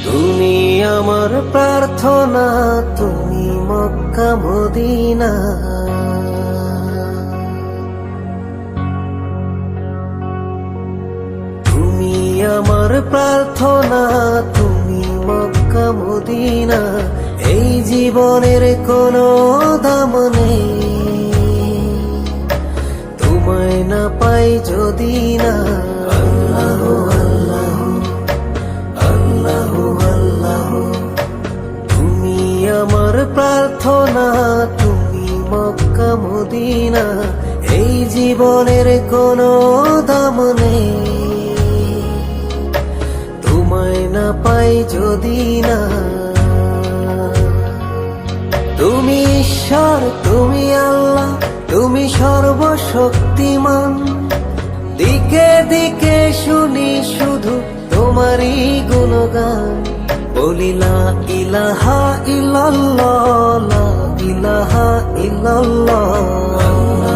তুমি আমার প্রার্থনা, তুমি মক্কা মদিনা। তুমি আমার প্রার্থনা, তুমি মক্কা মদিনা। এই জীবনের কোনো দাম নেই তোমায় না পাই যদি না। আল্লাহু আল্লাহু আল্লাহু আল্লাহু, তুমি আমার প্রার্থনা, তুমি মক্কা মদিনা। এই জীবনের কোনো দাম নেই তোমায় না পাই যদি না। তুমি ঈশ্বর, তুমি আল্লাহ, তুমি সর্বশক্তিমান। দিকে দিকে শুনি শুধু তোমারই গুণগান। বলি লা ইলাহা ইল্লাল্লাহ, লা ইলাহা ইল্লাল্লাহ।